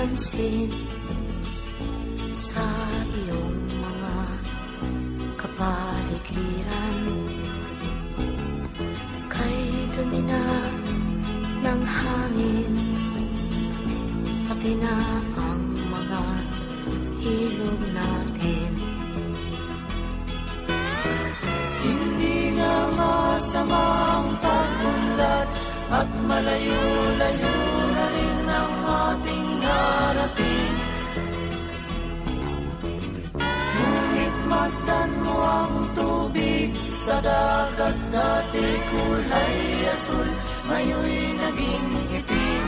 pansin sa iyong mga kapaligiran. Kay dumi na ng hangin, pati na ang mga ilog natin. Hindi nga masama ang pag-unlad at malayo-layo na rin ang ating narating. Ngunit masdan mo ang tubig sa dagat, dati kulay asul, ngayon'y naging itim.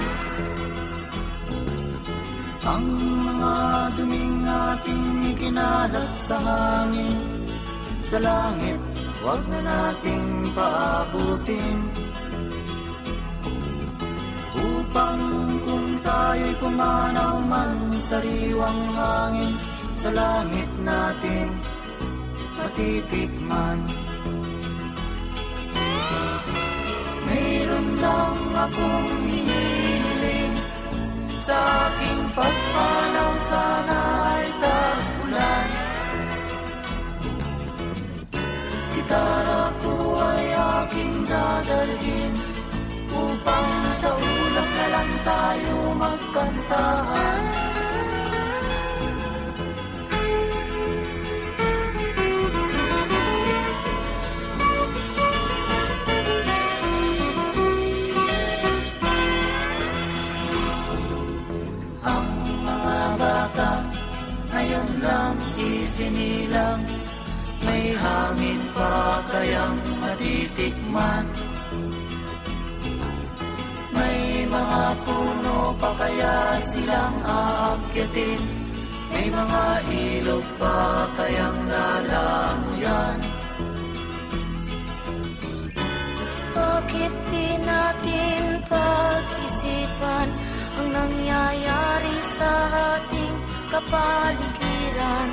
Ang mga duming ating ikinalat sa hangin, sa langit, huwag na nating paabutin. Upang kung tayo'y pumanaw man sa sariwang hangin, sa langit natin matitikman. Mayroon lang akong hinihiling, sa aking pagpanaw sana ay tag-ulan. Gitara ko ay aking dadalhin, upang sa ulap na lang tayo magkantahan. Ang mga bata ngayon lang isinilang, may hangin pa kayang matitikman. May mga puno pa kaya silang aakyatin, may mga ilog pa kayang lalamuyan. Bakit di natin pag-isipan ang nangyayari sa ating kapaligiran?